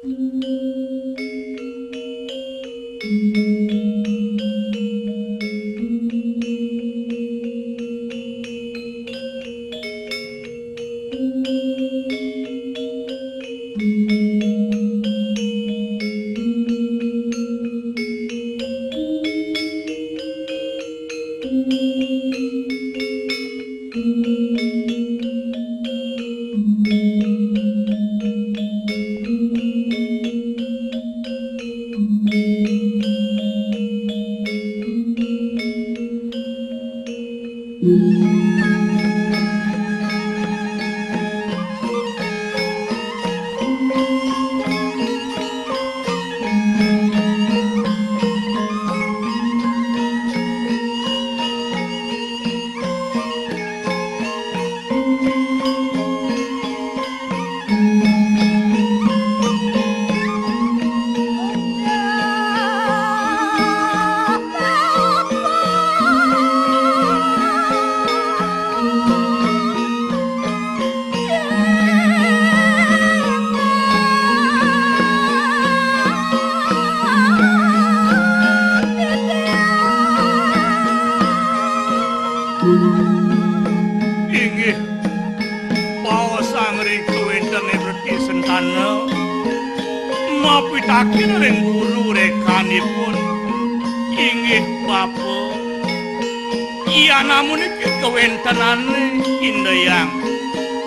Inggih paosang ring kawentene Reti Sentana mapitaken ring guru rekanipun inggih Bapa iya namun iki kawentenane Indeyang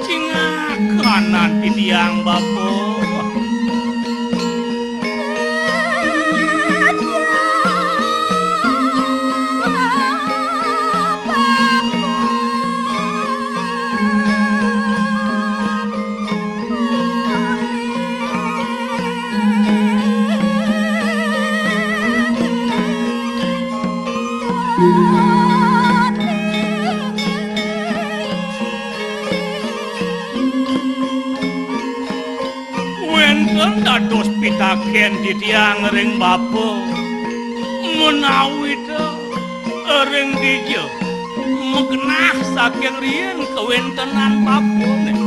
cingakanan titiang Bapa. Wenten dados pitaken titiang ring Bapa menawi ring dija megenah saking riyen kawentenan Bapa nek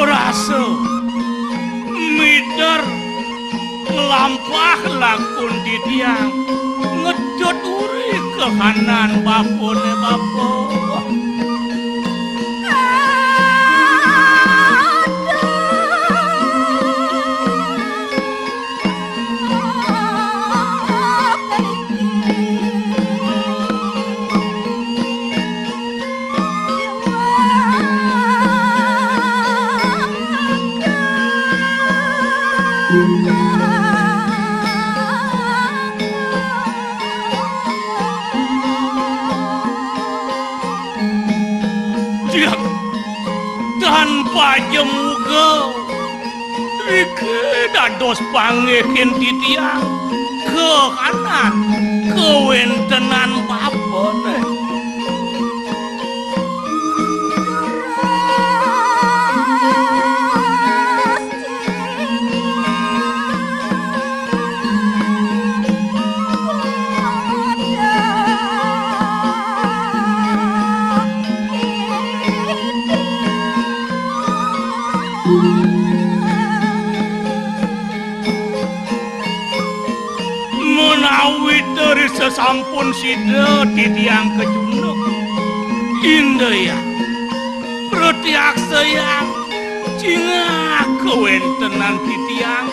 rasa mider nglampah lakon titiang ngedot uri kehanan bapone Bapa. Dia tanpa jemuga rike dados pangehin titiang kehanan kawentenan Bapa nek menawi dari sesampun sida titiang kejunuk Indeyang Pretiaksayang cingak kawentenan titiang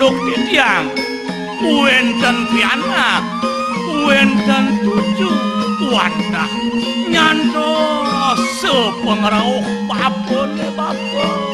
tunduk titiang wenten pianak wenten tuju wadah nyantos sepengerauh babon babon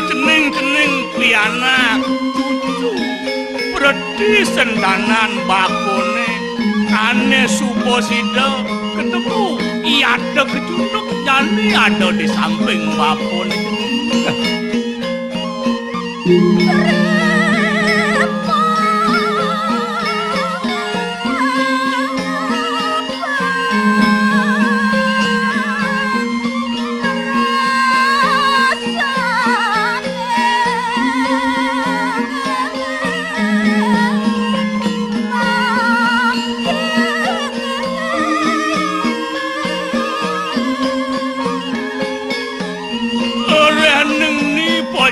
cening-cening pianak cucu berarti sendanan bakone ane suposida ketemu iya ada kecunduk jadi ada di samping bakone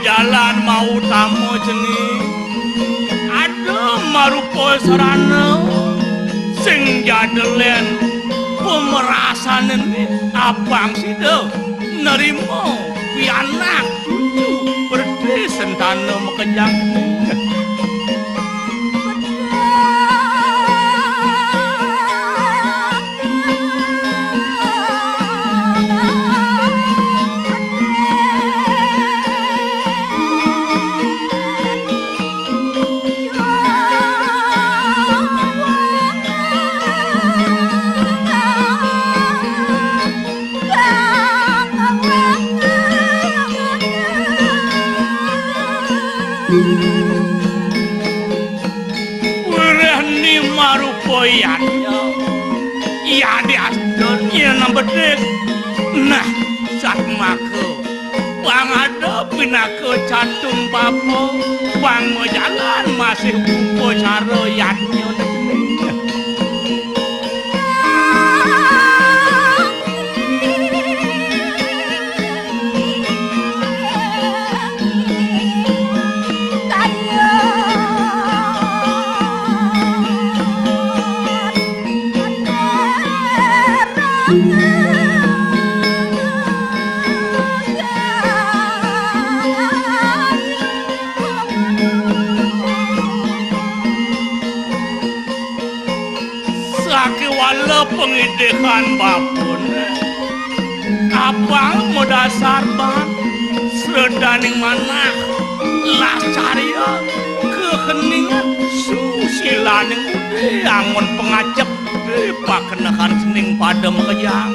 jalan mau tamu jenis ada marupo sarana sing jadelen pemerasan ini abang sido nerimo pianak cucu berdiri sentana mekejang Wirani marupoyannya iya di asdonnya nambedek nah saat maka bang ada pinaka cantum papo bang mau jalan masih upo cara yannya wala pengidekan bapun abang mau dasar bang sedaning mana lasaria keheningan susilaning ude angon pengacep pakenakan sening pada mekejang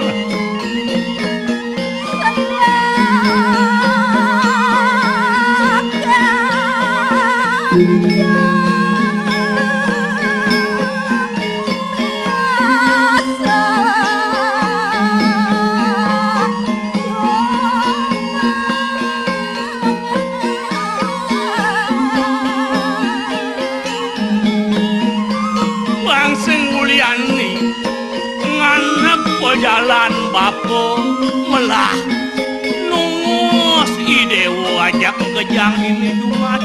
jalan bapo melah nungos idewo ajak kejang ini jumat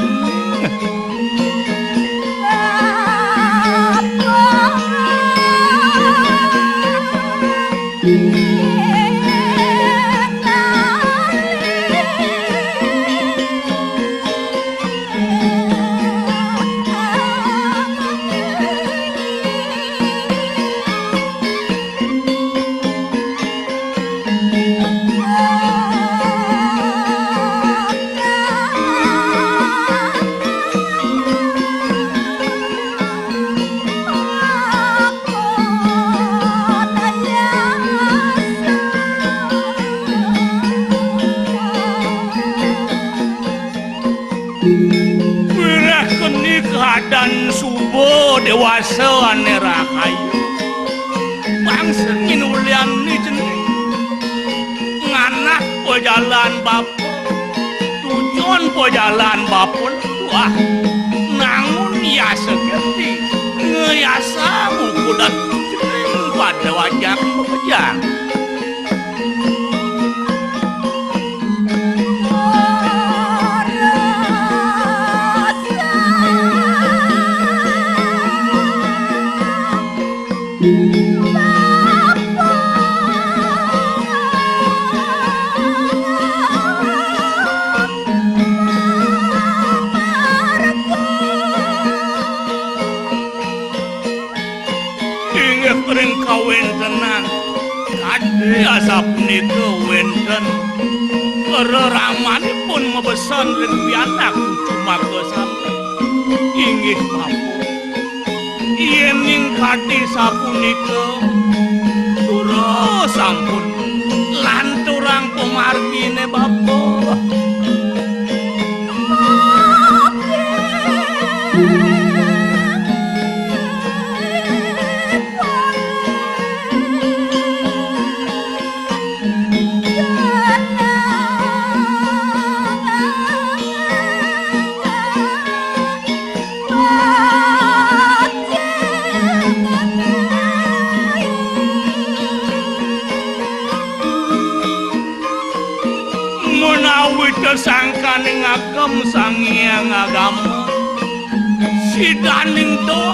dan subuh dewasa ane rahayu bangsa inulian ni jenis nganak po jalan bapo tujuan po jalan bapun wah nangun ya seperti ngeyasa buku dan jenis pada wajah kejang. Kering kawentenan kade asap nika wenten reramanipun mebesan ring pianak cuma kesampen inggih Bapak yen ing kade sapunika terus sampun lanturang pemargine Bapak sangkaning agem sangyang agama sidaning to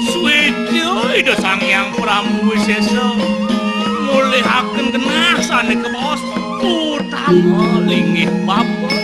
suwejo ida sangyang pramuwisesa mulihaken genah sane kebos utama linggih Bapak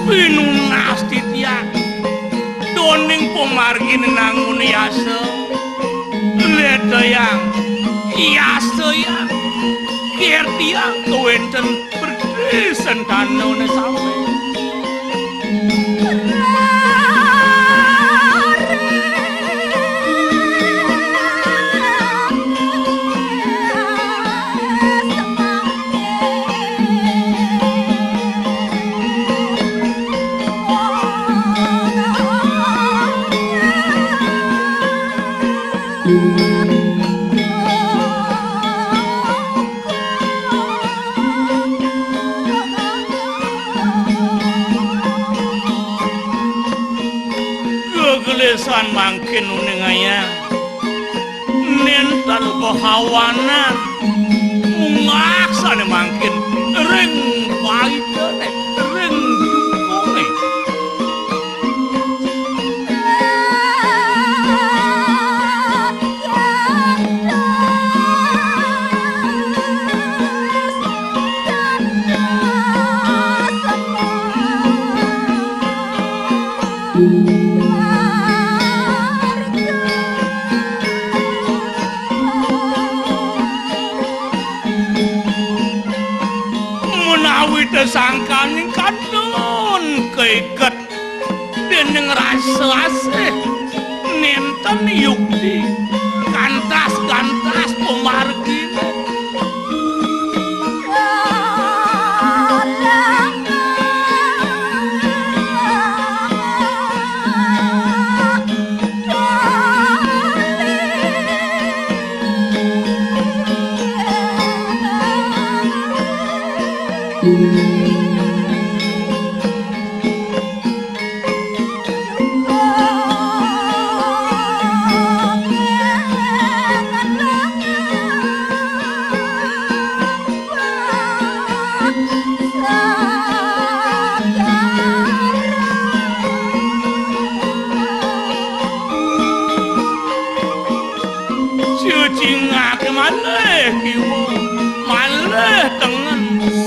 pinunas titian doning pemargin nangun yasa ledayang yasa yang kertiang kewenten berkesen tanau sampai kegelesan mangkin uningaya nentan kehawanan mengaksane mangkin ring paitane ring jukone sangkaning kadon keiket dening rasa asih nenten yukti kantas-kantas pemargine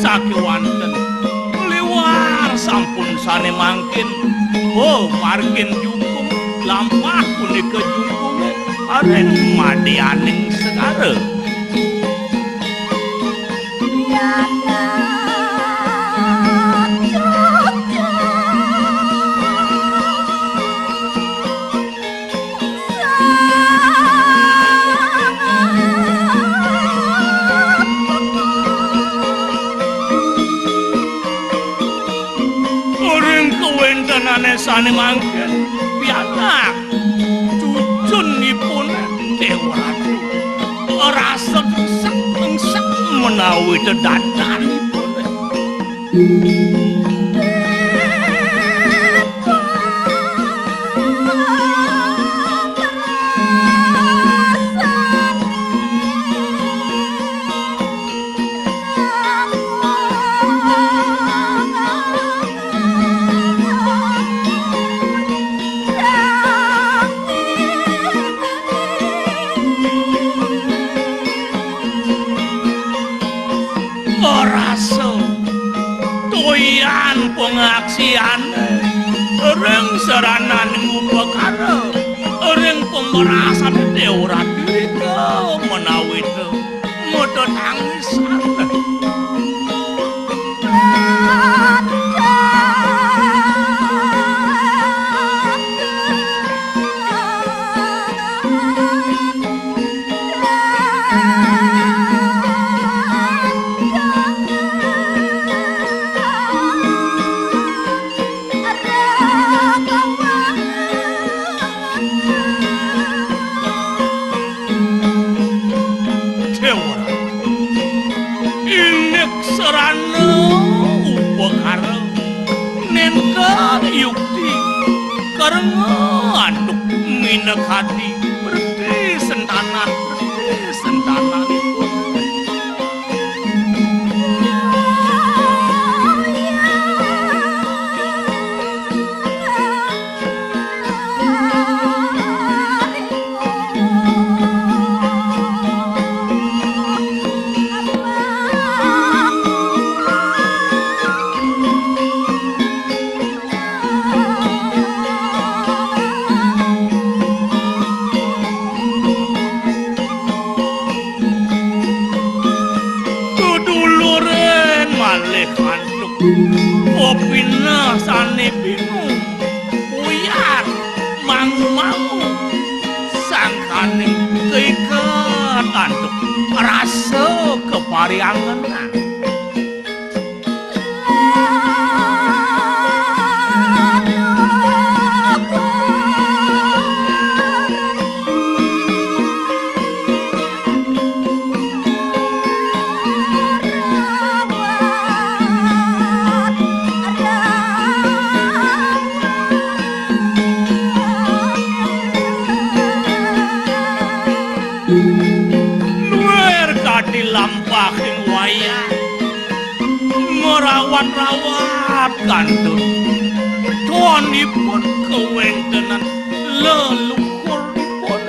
sakiwanten liwar sampun sane mangkin margin jukung lampah punika jukunge areng madyaning segara sanesane mangken pianak cucunipun Dewa Ratu rasa sek menawi dedadanipun. Rasa toyan pengaksian reng seranan upakara reng pemerasan Dewa Ratu menawi modo tangisan. Yukti karena anduk minek hati berarti sentanan itu. Opina sane bingung uyar mangu sangkane keikat antuk rasa kepariangan. Lampahin wayang merawat-rawat kantun tuanipun kewentenan leluhuripun.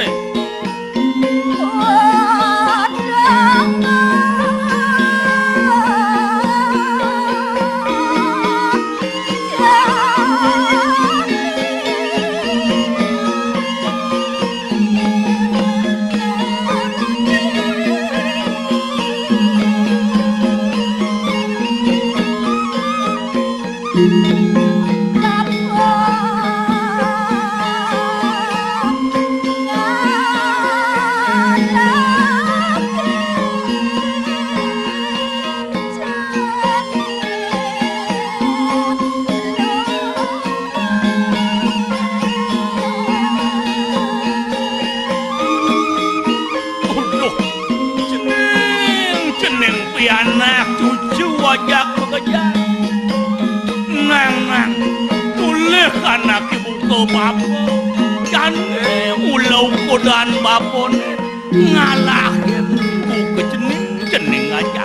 Anak cucu wajah pekerjaan nang tulih anak ibu ke bapa dan ulau kodan bapon ngalahin buku cening aja.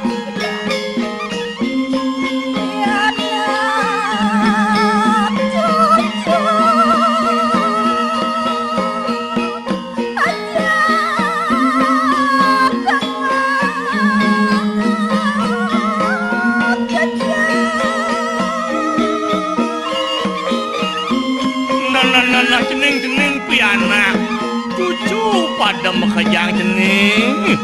Nah cening pianak cucu pada mekejang cening.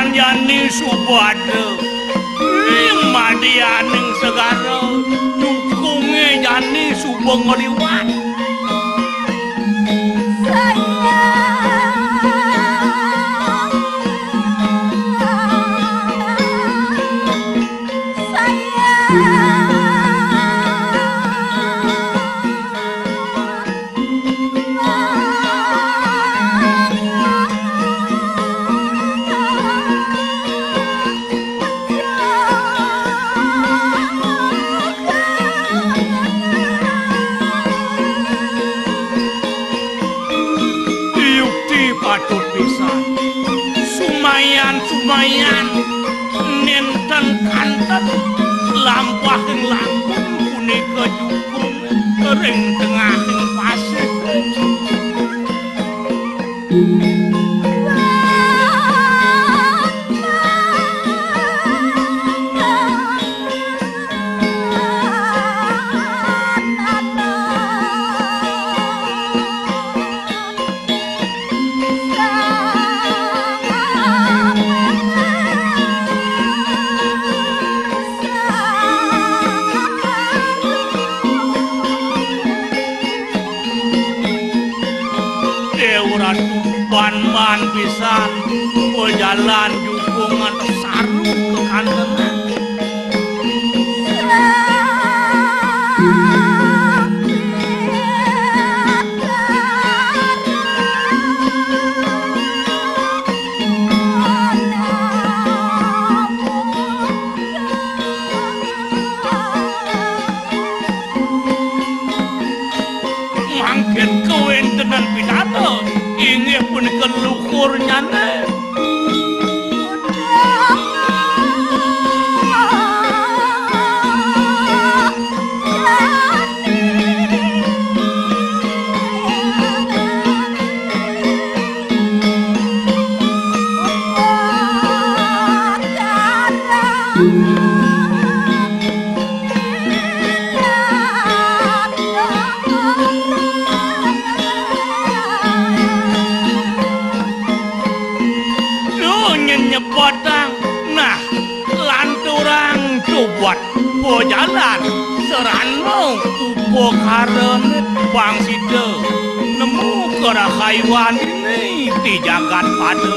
Yani Subada Madianing segara dukungnya Yani Subang Liwat patut bisa Sumayan nenten kanten lampahing langkung punika jukung ring tengahing pasir ban pisan jalan jukungan sarung ke kantenan mangkin kewentenan pidato ingin pun keluhurnya nih nyebotang nah lanturang cobat po jalan serano upo karen bang sida nemu kera haiwan ini di jagat pada